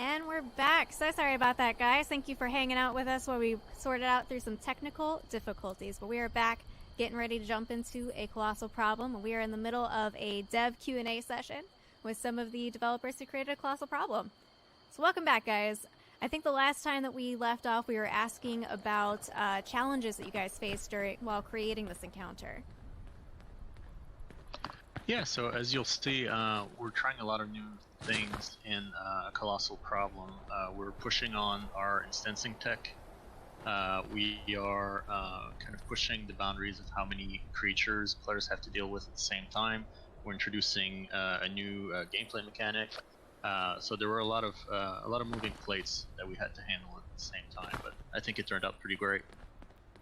And we're back. So sorry about that, guys. Thank you for hanging out with us while we sorted out through some technical difficulties. But we are back, getting ready to jump into a colossal problem. We are in the middle of a dev Q&A session with some of the developers who created a colossal problem. So welcome back, guys. I think the last time that we left off, we were asking about challenges that you guys faced while creating this encounter. Yeah, so as you'll see, we're trying a lot of new things in a colossal problem. We're pushing on our instancing tech. We are kind of pushing the boundaries of how many creatures players have to deal with at the same time. We're introducing a new gameplay mechanic. So there were a lot of moving plates that we had to handle at the same time, but I think it turned out pretty great.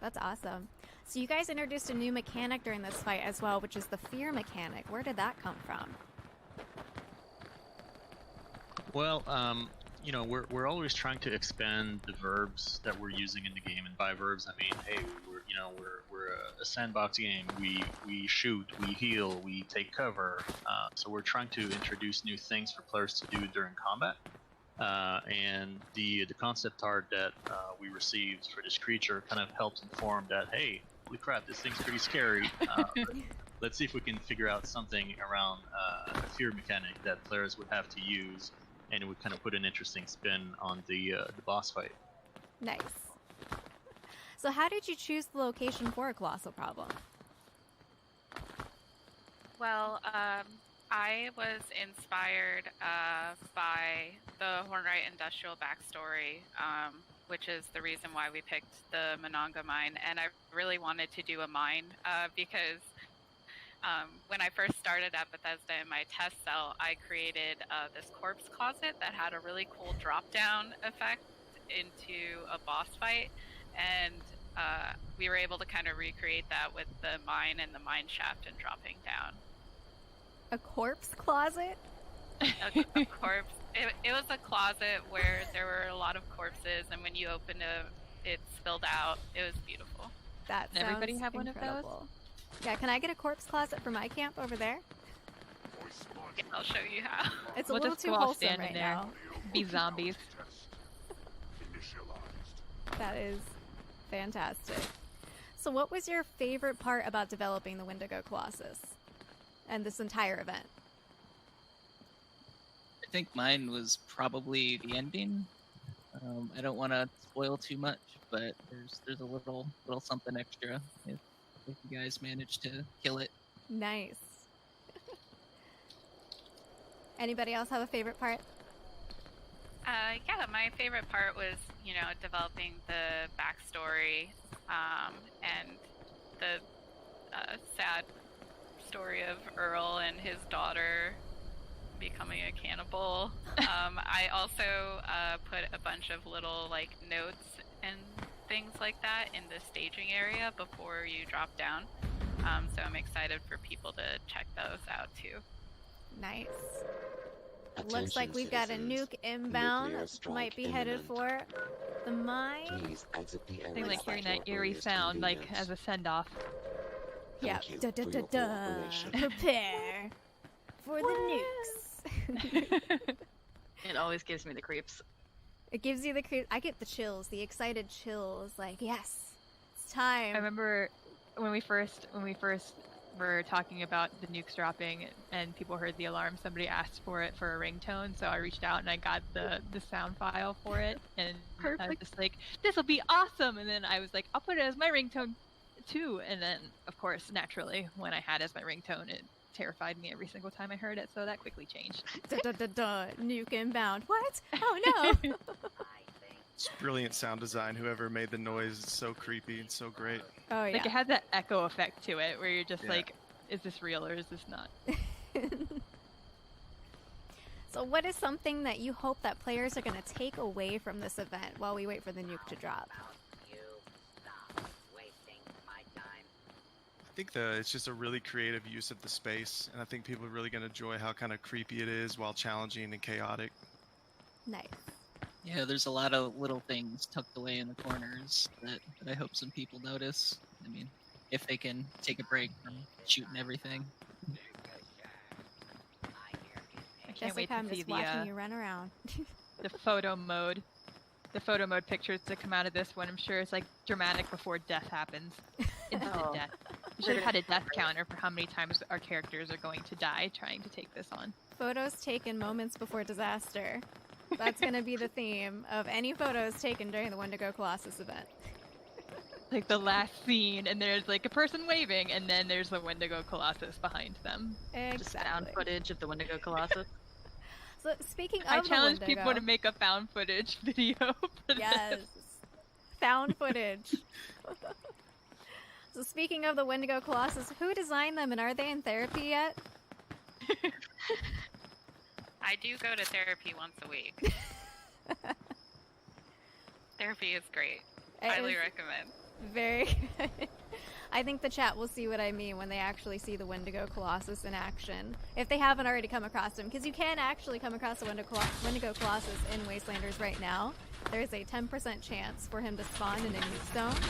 That's awesome. So you guys introduced a new mechanic during this fight as well, which is the fear mechanic. Where did that come from? Well, you know, we're always trying to expand the verbs that we're using in the game, and by verbs I mean, hey, we're a sandbox game. We shoot, we heal, we take cover. So we're trying to introduce new things for players to do during combat. And the concept art that we received for this creature kind of helped inform that, hey, holy crap, this thing's pretty scary. Let's see if we can figure out something around a fear mechanic that players would have to use, and it would kind of put an interesting spin on the boss fight. Nice. So how did you choose the location for a colossal problem? Well, I was inspired by the Hornwright Industrial backstory, which is the reason why we picked the Monongah mine. And I really wanted to do a mine because when I first started at Bethesda in my test cell, I created this corpse closet that had a really cool drop-down effect into a boss fight. And we were able to kind of recreate that with the mine and the mine shaft and dropping down. A corpse closet? A corpse. It was a closet where there were a lot of corpses, and when you opened it spilled out. It was beautiful. That sounds Everybody have incredible. one of those? Yeah, can I get a corpse closet for my camp over there? Yeah, I'll show you how. It's We'll a little just too go off wholesome stand in right there. now. Be zombies. That is fantastic. So what was your favorite part about developing the Wendigo Colossus and this entire event? I think mine was probably the ending. I don't want to spoil too much, but there's a little something extra if you guys manage to kill it. Nice. Anybody else have a favorite part? Yeah, my favorite part was, developing the backstory and the sad story of Earl and his daughter becoming a cannibal. I also put a bunch of little notes and things like that in the staging area before you drop down. So I'm excited for people to check those out too. Nice. Attention, Looks like we've got a nuke inbound. Might be headed for the mine. Please exit the I area think like hearing at that your eerie earliest sound, like convenience. as a send-off. Yeah. Thank you Da, da, for da, your da. cooperation. Prepare for the nukes. It always gives me the creeps. It gives you the I get the chills, the excited chills. Like, yes, it's time. I remember when we first were talking about the nukes dropping and people heard the alarm, somebody asked for it for a ringtone, so I reached out and I got the sound file for it, and I was just like, this will be awesome, and then I was like, I'll put it as my ringtone too, and then of course naturally when I had it as my ringtone, it terrified me every single time I heard it, so that quickly changed. Da, da, da, da. Nuke inbound. What? Oh no. It's brilliant sound design. Whoever made the noise is so creepy and so great. Oh yeah. Like it had that echo effect to it where you're just Yeah. like, is this real or is this not? So what is something that you hope that players are going to take away from this event while we wait for the nuke to drop? I think it's just a really creative use of the space, and I think people are really going to enjoy how kind of creepy it is while challenging and chaotic. Nice. Yeah, there's a lot of little things tucked away in the corners that I hope some people notice. I mean, if they can take a break from shooting everything. I can't wait Jessica, to I'm see just the watching you run around. photo mode pictures that come out of this one. I'm sure it's like dramatic before death happens. Instant death. We should have had a death counter for how many times our characters are going to die trying to take this on. Photos taken moments before disaster. That's going to be the theme of any photos taken during the Wendigo Colossus event. Like the last scene, and there's like a person waving, and then there's the Wendigo Colossus behind them. Exactly. Just found footage of the Wendigo Colossus. So speaking of I challenge the people Wendigo, to make a found footage video for yes, this. found footage. So speaking of the Wendigo Colossus, who designed them, and are they in therapy yet? I do go to therapy once a week. Therapy is great. Highly recommend. Very good. I think the chat will see what I mean when they actually see the Wendigo Colossus in action. If they haven't already come across him, because you can actually come across the Wendigo Colossus in Wastelanders right now. There's a 10% chance for him to spawn in a nuke zone.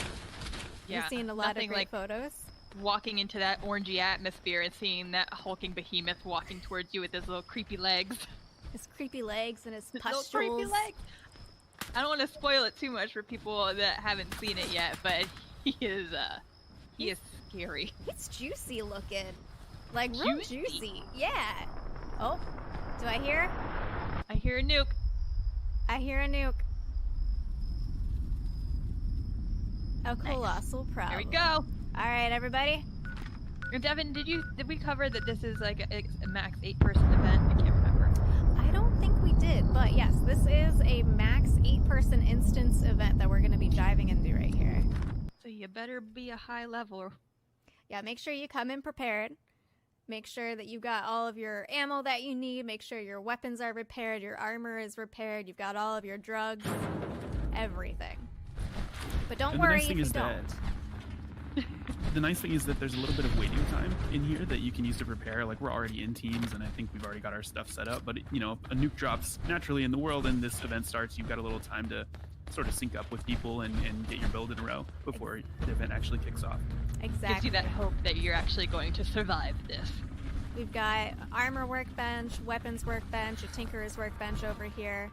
Yeah, You've seen a lot of great photos. Walking into that orangey atmosphere and seeing that hulking behemoth walking towards you with his little creepy legs. His creepy legs and his Little pustules. creepy legs. I don't want to spoil it too much for people that haven't seen it yet, but he is scary. He's juicy looking. Like, real juicy. Yeah. Oh, do I hear? I hear a nuke. I hear a nuke. A colossal problem. There we go. All right, everybody. Devin, did we cover that this is like a max 8-person event? I can't remember. I don't think we did, but yes, this is a max 8-person instance event that we're going to be diving into right here. So you better be a high level. Yeah, make sure you come in prepared. Make sure that you've got all of your ammo that you need. Make sure your weapons are repaired, your armor is repaired, you've got all of your drugs, everything. But don't worry if you don't. The nice thing is that there's a little bit of waiting time in here that you can use to prepare. Like, we're already in teams, and I think we've already got our stuff set up. But, you know, a nuke drops naturally in the world, and this event starts. You've got a little time to sort of sync up with people and get your build in a row before the event actually kicks off. Exactly. Gives you that hope that you're actually going to survive this. We've got armor workbench, weapons workbench, a tinkerer's workbench over here.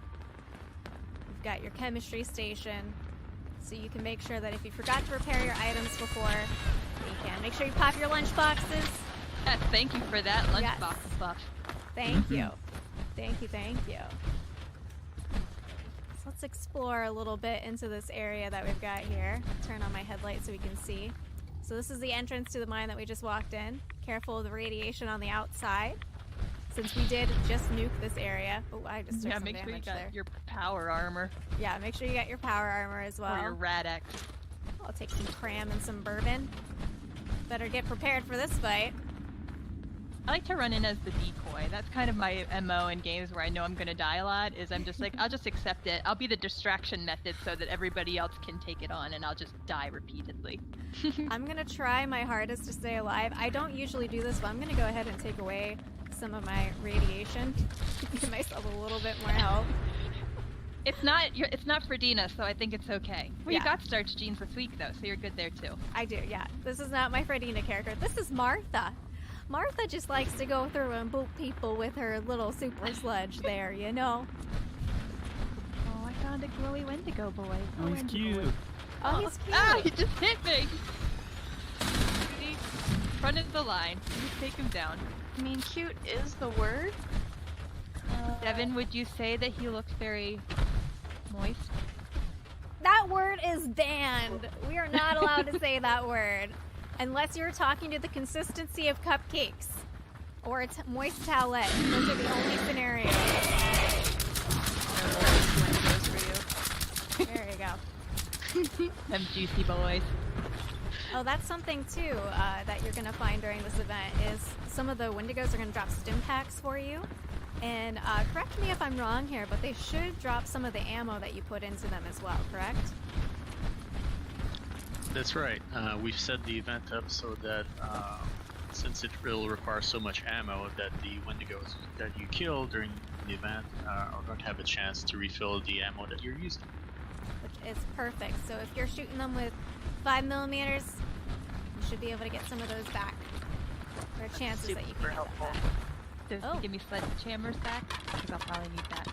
We've got your chemistry station. So you can make sure that if you forgot to prepare your items before, you can. Make sure you pop your lunch boxes. Yes, thank you for that lunchbox buff. Thank you. Thank you, thank you. So let's explore a little bit into this area that we've got here. Turn on my headlight so we can see. So this is the entrance to the mine that we just walked in. Careful of the radiation on the outside, since we did just nuke this area. Oh, I just took some make sure you damage got there. your power armor. Yeah, make sure you got your power armor as well. Or your Rad-X. I'll take some cram and some bourbon. Better get prepared for this fight. I like to run in as the decoy. That's kind of my MO in games where I know I'm going to die a lot, is I'm just like, I'll just accept it. I'll be the distraction method so that everybody else can take it on, and I'll just die repeatedly. I'm going to try my hardest to stay alive. I don't usually do this, but I'm going to go ahead and take away some of my radiation. Give myself a little bit more health. It's not for Dina, so I think it's okay. Well, you got starch genes this week, though, so you're good there, too. I do, yeah. This is not my Fredina character. This is Martha. Martha just likes to go through and boot people with her little super sludge there, you know? Oh, I found a glowy Wendigo boy. Oh, he's cute. Oh, he's cute. Ah, he just hit me! Front of the line. Just take him down. I mean, cute is the word. Devin, would you say that he looks very moist? That word is banned. We are not allowed to say that word. Unless you're talking to the consistency of cupcakes. Or a moist towelette. Those are the only scenarios. There you go. Them juicy boys. Oh, that's something too that you're going to find during this event is some of the Wendigos are going to drop stim packs for you. And correct me if I'm wrong here, but they should drop some of the ammo that you put into them as well, correct? That's right. We've set the event up so that since it will require so much ammo, that the Wendigos that you kill during the event are going to have a chance to refill the ammo that you're using. Which is perfect. So if you're shooting them with 5mm, you should be able to get some of those back. There are chances that you can get that back. Does he give me sledgehammers back? Because I'll probably need that.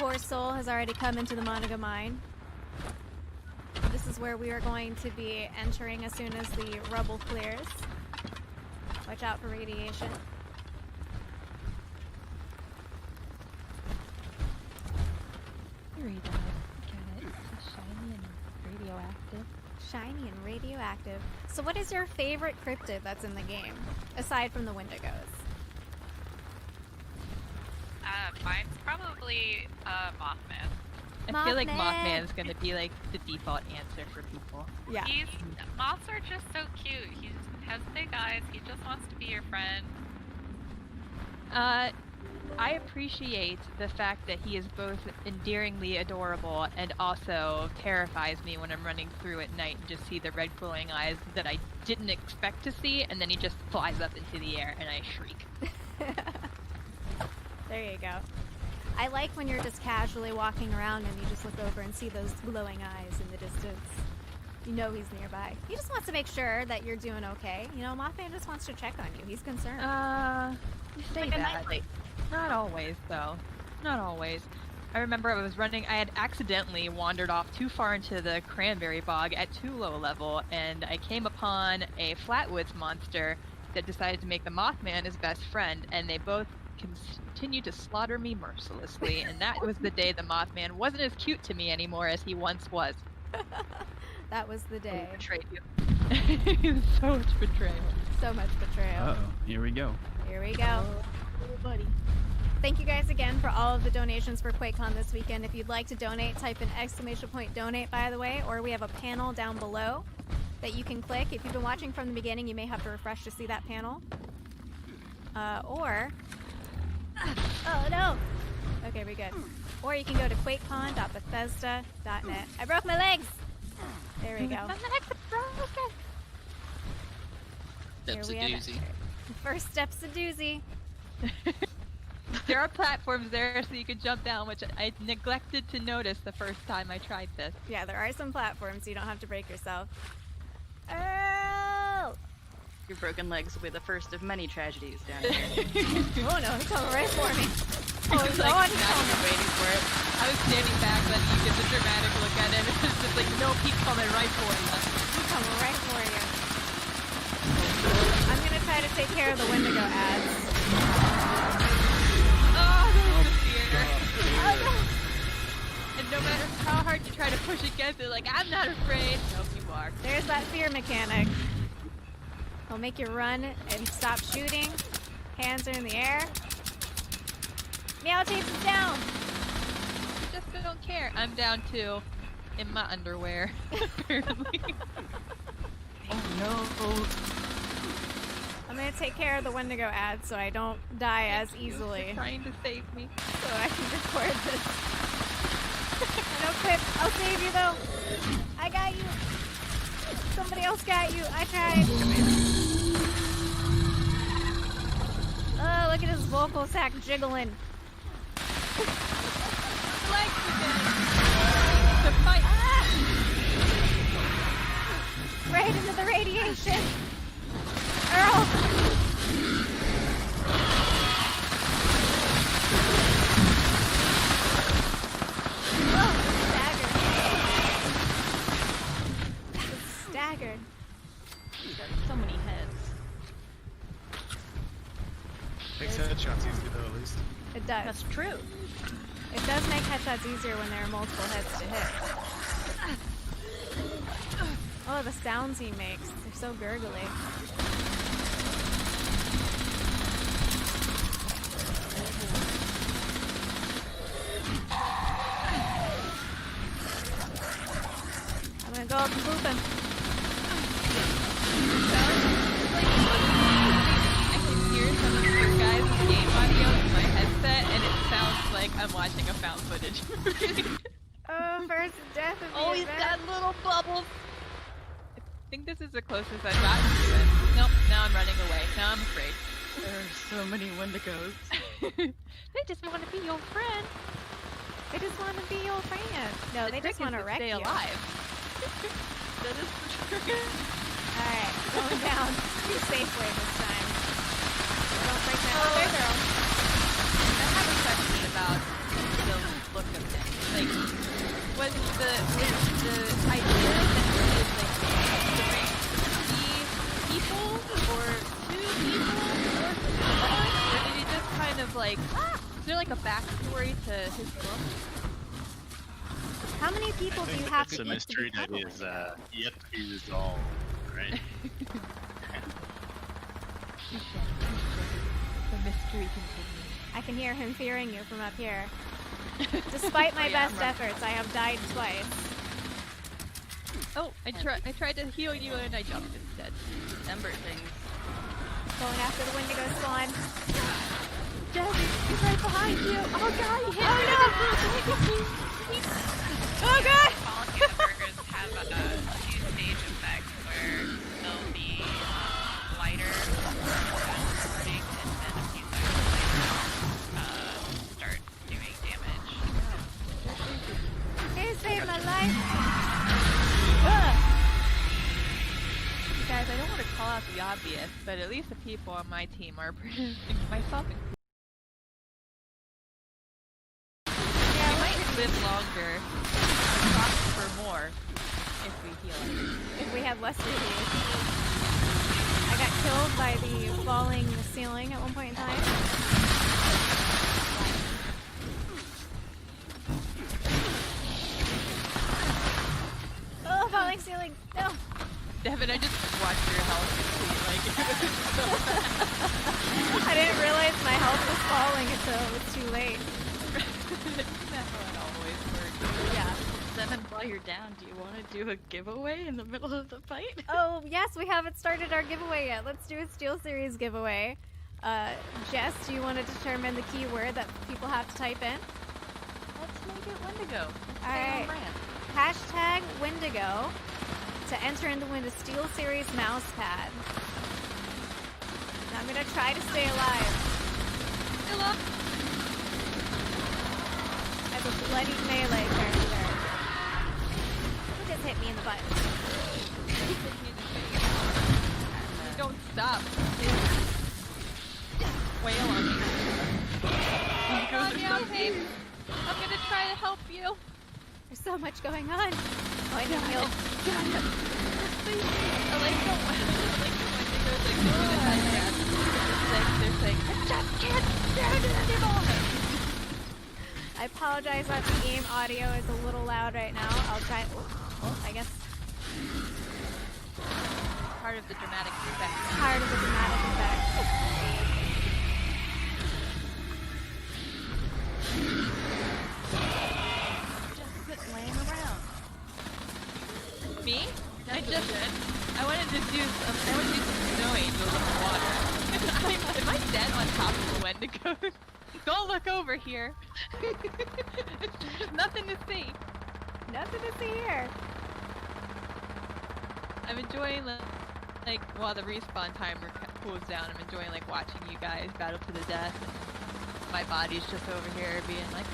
poor soul has already come into the Monaga mine. This is where we are going to be entering as soon as the rubble clears. Watch out for radiation. Here we go. Get it. It's shiny and radioactive. Shiny and radioactive. So what is your favorite cryptid that's in the game, aside from the Wendigos? Mine's probably Mothman. I feel like Mothman. Mothman's gonna be like the default answer for people. Yeah. Moths are just so cute. He has big eyes. He just wants to be your friend. I appreciate the fact that he is both endearingly adorable and also terrifies me when I'm running through at night and just see the red glowing eyes that I didn't expect to see, and then he just flies up into the air and I shriek. There you go. I like when you're just casually walking around and you just look over and see those glowing eyes in the distance. You know he's nearby. He just wants to make sure that you're doing okay. You know, Mothman just wants to check on you. He's concerned. You say Like a that. nightlight. Not always, though. Not always. I remember I was running, I had accidentally wandered off too far into the cranberry bog at too low a level, and I came upon a flatwoods monster that decided to make the Mothman his best friend, and they both continued to slaughter me mercilessly, and that was the day the Mothman wasn't as cute to me anymore as he once was. That was the day. Betrayed you. It was so much betrayal. So much betrayal. Uh-oh, here we go. Here we go. Oh, buddy. Thank you guys again for all of the donations for QuakeCon this weekend. If you'd like to donate, type in !donate, by the way, or we have a panel down below that you can click. If you've been watching from the beginning, you may have to refresh to see that panel. Oh no! Okay, we're good. Or you can go to QuakeCon.Bethesda.net. I broke my legs! There we go. My legs are broken! That's a Here we have doozy. it. First step's a doozy. There are platforms there so you can jump down, which I neglected to notice the first time I tried this. Yeah, there are some platforms, so you don't have to break yourself. Oh! Your broken legs will be the first of many tragedies down here. Oh no, he's coming right for me. Oh, I was he's like, on. not waiting for it. I was standing back, letting you get the dramatic look at it. It's just like, no, he's coming right for you. He's coming right for you. I'm gonna try to take care of the Wendigo ads. Oh, there's the fear. Oh no! And no matter how hard you try to push against it, like, I'm not afraid. Nope, you are. There's that fear mechanic. He'll make you run and stop shooting. Hands are in the air. Meow Tapes is down! Just don't care. I'm down too. In my underwear, apparently. Oh no. I'm gonna take care of the Wendigo ads so I don't die as easily. You're trying to save me. So I can record this. No quit. I'll save you though. I got you. Somebody else got you. I tried. Oh, look at his vocal sack jiggling. Legs again. The fight. Ah! Right into the radiation. Earl. Oh, staggered. He's got so many heads. Makes headshots easy though, at least. It does. That's true. It does make headshots easier when there are multiple heads to hit. Oh, the sounds he makes. They're so gurgly. I'm gonna go up and boop him. I can hear some of your guys' game audio in my headset, and it sounds like I'm watching a found footage movie. Oh, first death of the Oh, he's event. got little bubbles. I think this is the closest I've gotten to it. Nope, now I'm running away. Now I'm afraid. There are so many Wendigos. They just want to be your friend. They just want to be your friend. No, they just want to wreck stay you. alive. That is for sure. Alright, going down. Be safe way this time. Don't break my... Oh, there's Earl. I have a question about the look of like a backstory to his book? How many people do you have it's to a eat to mystery be that published? is yet to be resolved, right? The mystery continues. I can hear him fearing you from up here. Despite my best efforts, I have died twice. Oh, I tried to heal you and I jumped instead. Ember things. Going after the Wendigo spawn. Jess, he's right behind you. Oh god, he hit me. Oh god! Fallen hamburgers have a two-stage effect where they'll be lighter starting, and then a few seconds later, start doing damage. You saved my life! You guys, I don't want to call out the obvious, but at least the people on my team are myself included. Yeah, we might live longer, prosper more, if we heal. If we had less reviews. I got killed by the falling ceiling at one point in time. Oh, falling ceiling! No! Devin, I just watched your health complete, like, it was so fast. I didn't realize my health was falling until it was too late. That's how it always works. Yeah. Seven, while you're down, do you want to do a giveaway in the middle of the fight? Oh, yes, we haven't started our giveaway yet. Let's do a Steel Series giveaway. Jess, do you want to determine the keyword that people have to type in? Let's make it Wendigo. Alright. Hashtag Wendigo to enter in to win the Steel Series mouse pad. And I'm gonna try to stay alive. Still up. As a bloody melee character. Who just hit me in the butt? Don't stop. Wail on me. Come on down, babe. I'm gonna try to help you. There's so much going on. Oh, I didn't heal. I like the Wendigos like go to the podcast. They're saying, I just can't stand it anymore. I apologize that the game audio is a little loud right now. I'll try. Oh, I guess Part of the dramatic effect. part of the dramatic effect. Just quit laying around. Me? I wanted to do some snow angels in the water. Am I dead on top of the Wendigo? Don't look over here. There's nothing to see. Nothing to see here. I'm enjoying like while the respawn timer cools down, I'm enjoying like watching you guys battle to the death. My body's just over here being like,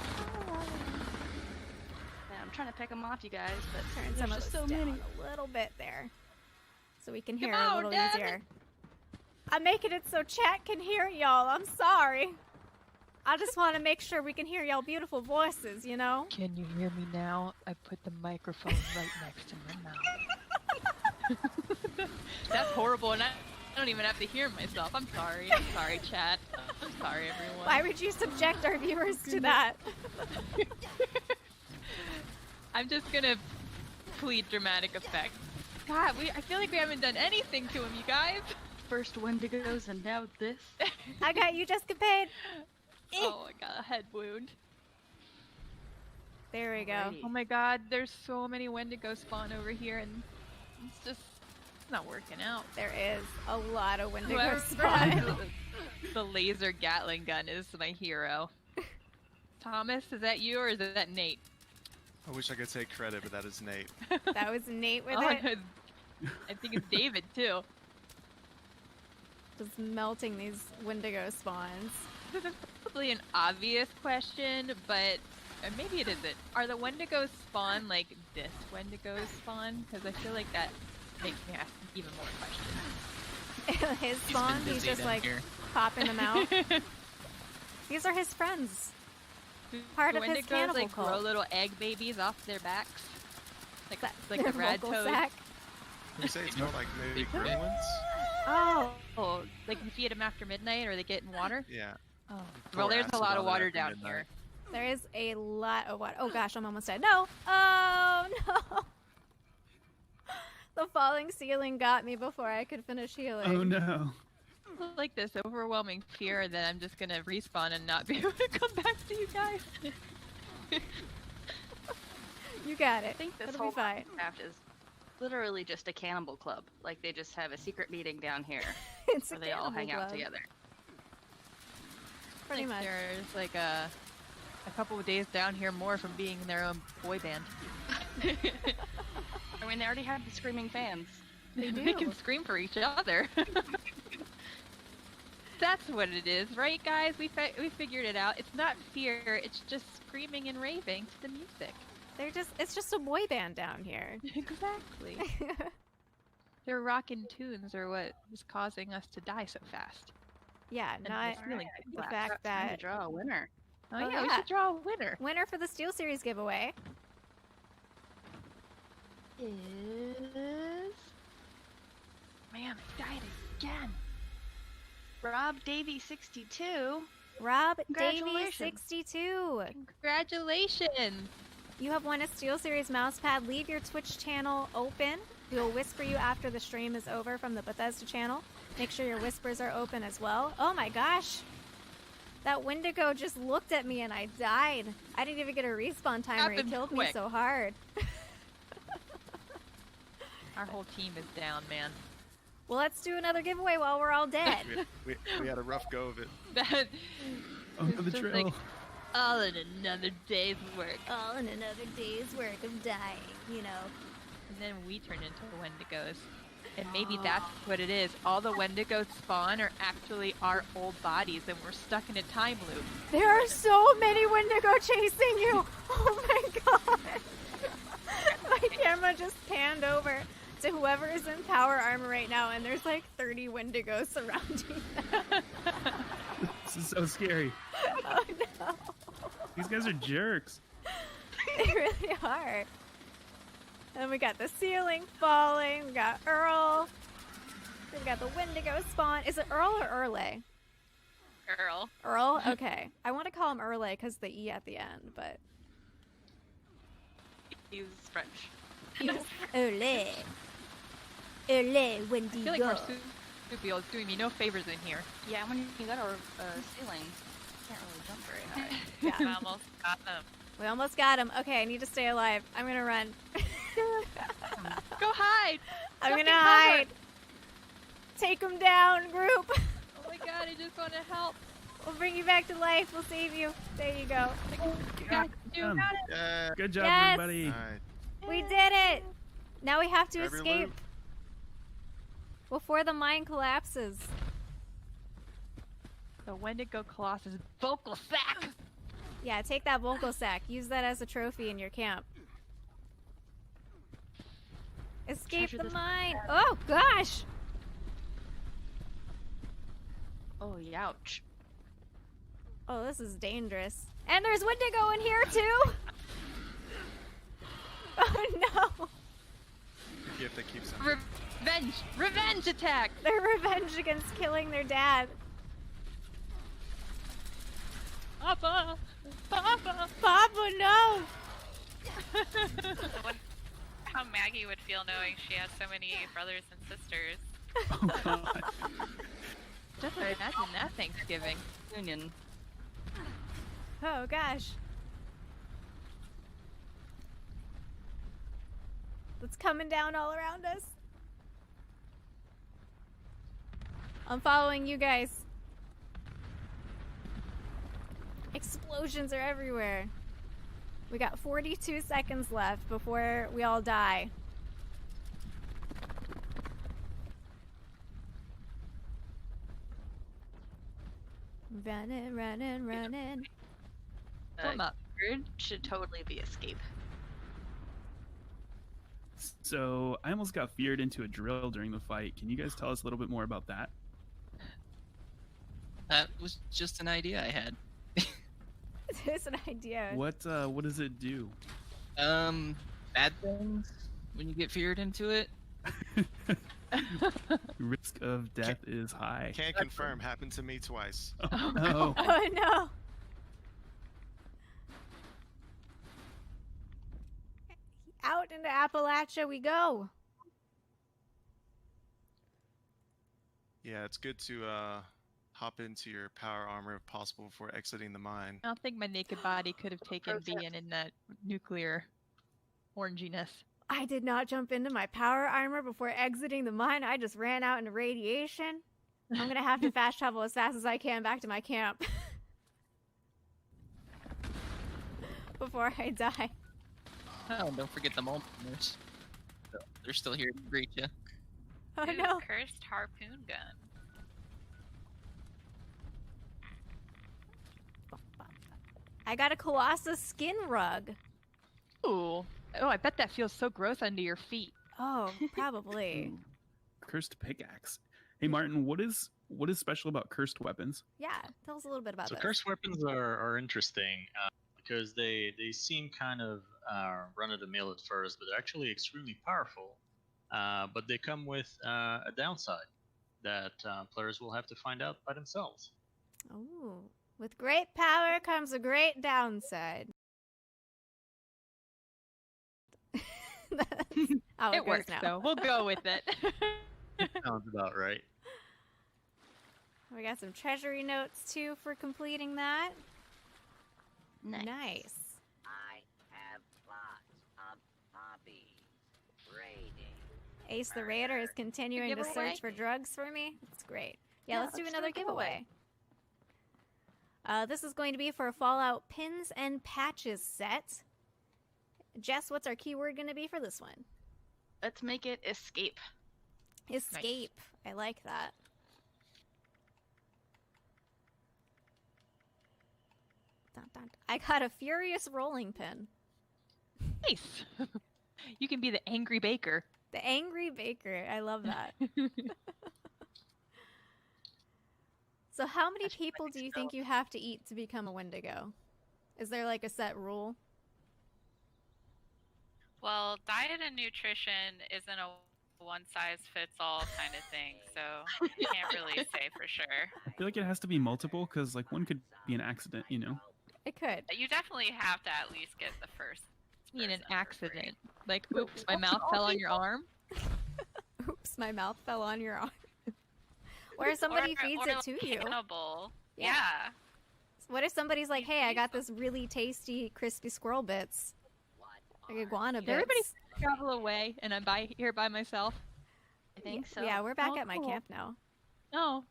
Yeah, I'm trying to pick them off, you guys, but Turn some of there's this just so down many. a little bit there, so we can Come hear on, a little Devin. easier. I'm making it so chat can hear y'all. I'm sorry. I just want to make sure we can hear y'all beautiful voices, you know? can you hear me now? I put the microphone right next to my mouth. That's horrible, and I don't even have to hear myself. I'm sorry. I'm sorry, chat. I'm sorry, everyone. Why would you subject our viewers to that? I'm just gonna plead dramatic effect. God, I feel like we haven't done anything to him, you guys. First Wendigos and now this. I got you, Jessica Payne. Oh, I got a head wound. There we go. Alrighty. Oh my god, there's so many Wendigo spawn over here, and it's not working out. There is a lot of Wendigo Whoever spawn. has the laser Gatling gun is my hero. Thomas, is that you or is that Nate? I wish I could take credit, but that is Nate. That was Nate with Oh, it. no, I think it's David too. Just melting these Wendigo spawns. This is probably an obvious question, but maybe it isn't. Are the Wendigos spawn like this Wendigo spawn? Because I feel like that makes me ask even more questions. His He's spawn, been he's busy just down like here. popping them out. These are his friends. Part Do of his Wendigos cannibal like cult. grow little egg babies off their backs? Like That- like their the rad vocal toad? sack. Can we say it's more like maybe Big gremlins? Oh, Oh, like you feed them after midnight or they get in water? Yeah. Oh. Well, there's a lot of water down here. There is a lot of water. Oh gosh, I'm almost dead. No! Oh no! The falling ceiling got me before I could finish healing. Oh no. Like this overwhelming fear that I'm just gonna respawn and not be able to come back to you guys. You got it. I think this It'll whole be fine. Minecraft is literally just a cannibal club. Like they just have a secret meeting down here It's a where they all hang cannibal out club. together. Pretty much. There's like a couple of days down here more from being in their own boy band. I mean, they already have the screaming fans. They do. They can scream for each other. That's what it is, right, guys? We figured it out. It's not fear. It's just screaming and raving to the music. It's just a boy band down here. Exactly. Their rockin' tunes are what is causing us to die so fast. Yeah, And not it's really the good. fact Time to that draw a winner. Oh, Oh, yeah, we yeah. should draw a winner. winner for the Steel Series giveaway Is Man, I died again. Rob Davey 62. Rob Davey Congratulations. 62. Congratulations. You have won a Steel Series mousepad. Leave your Twitch channel open. We will whisper you after the stream is over from the Bethesda channel. Make sure your whispers are open as well. Oh my gosh. That Wendigo just looked at me and I died. I didn't even get a respawn timer. He Happened killed me quick. so hard. Our whole team is down, man. Well, let's do another giveaway while we're all dead. We had a rough go of it. That Oh, It's the just drill. like- all in another day's work. All in another day's work of dying, you know. And then we turn into Wendigos. And maybe that's what it is. All the Wendigos spawn are actually our old bodies, and we're stuck in a time loop. There are so many Wendigo chasing you! Oh my god! My camera just panned over to whoever is in power armor right now, and there's like 30 Wendigos surrounding them. This is so scary. Oh no! These guys are jerks. They really are. And we got the ceiling falling, we got Earl, we got the Wendigo spawn. Is it Earl or Earle? Earl. Earl? Okay. I want to call him Earle because the E at the end, but... He's French. Earle. Earle I feel like Wendigo. Marsupial is doing me no favors in here. Yeah, when you got a ceiling, you can't really jump very high. Yeah. We almost got them. We almost got him. Okay, I need to stay alive. I'm gonna run. Go hide! I'm Duck gonna and cover. hide. Take him down, group. Oh my god, I just want to help. We'll bring you back to life. We'll save you. There you go. Got you. Done. Got it. Yeah. Good job, Yes. everybody. All right. We did it. Now we have to Every escape loop. before the mine collapses. The Wendigo Colossus vocal sack! Yeah, take that vocal sack. Use that as a trophy in your camp. Escape Treasure the this mine. Oh gosh. Oh, youch. Oh, this is dangerous. And there's Wendigo in here too. Oh no. The gift that keeps on. Revenge! Revenge attack! Their revenge against killing their dad. Papa! Papa! Papa, no. How Maggie would feel knowing she has so many brothers and sisters. Oh, God. Just imagine that Thanksgiving. Union. Oh gosh. It's coming down all around us. I'm following you guys. Explosions are everywhere. We got 42 seconds left before we all die. Running, running, running. Come up. Bird should totally be escape. So I almost got feared into a drill during the fight. Can you guys tell us a little bit more about that? That was just an idea I had. It's an idea. What does it do? Bad things when you get feared into it. Risk of death is high. Can't confirm. Happened to me twice. Oh, no. Oh no. Out into Appalachia we go. Yeah, it's good to hop into your power armor if possible before exiting the mine. I don't think my naked body could have taken being in that nuclear oranginess. I did not jump into my power armor before exiting the mine. I just ran out into radiation. I'm gonna have to fast travel as fast as I can back to my camp before I die. Oh, and don't forget the multipliers. They're still here to greet you. Oh Ooh, no. Cursed harpoon gun. I got a Colossus skin rug. Ooh. Oh, I bet that feels so gross under your feet. Oh, probably. Ooh. Cursed pickaxe. Hey Martin, what is special about cursed weapons? Yeah, tell us a little bit about So this. cursed weapons are interesting because they seem kind of run of the mill at first, but they're actually extremely powerful. But they come with a downside that players will have to find out by themselves. Ooh. With great power comes a great downside. How It goes works, now. though. We'll go with it. Sounds about right. We got some treasury notes too for completing that. Nice. I have lots of hobbies. Raiding. Ace the Raider is continuing to giveaway? search for drugs for me. That's great. Yeah, let's do let's do another a giveaway. This is going to be for a Fallout Pins and Patches set. Jess, what's our keyword going to be for this one? Let's make it escape. Escape. I like that. Dun, dun, dun. I got a Furious Rolling Pin. Nice. You can be the angry baker. The Angry Baker. I love that. So how many people do you think you have to eat to become a Wendigo? Is there like a set rule? Well, diet and nutrition isn't a one-size-fits-all kind of thing, so I can't really say for sure. I feel like it has to be multiple because like one could be an accident, you know. It could. You definitely have to at least get the first. You mean an person for free. accident. Like, oops, my mouth fell on your arm. Oops, my mouth fell on your arm. Or somebody feeds it to you. Cannibal. Yeah. Yeah. What if somebody's like, hey, I got this really tasty crispy squirrel bits. Like iguana bits. Everybody travel away, and I'm here by myself. I think so. Yeah, we're back Oh, at my cool. camp now. Oh,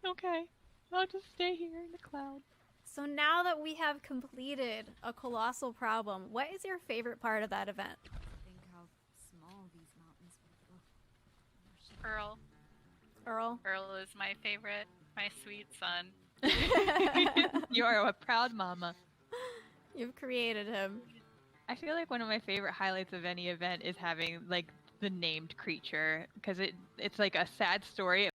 okay. I'll just stay here in the cloud. So now that we have completed a colossal problem, what is your favorite part of that event? Think how small these mountains would look. Earl. Earl? Earl is my favorite. My sweet son. You are a proud mama. You've created him. I feel like one of my favorite highlights of any event is having like the named creature because it's like a sad story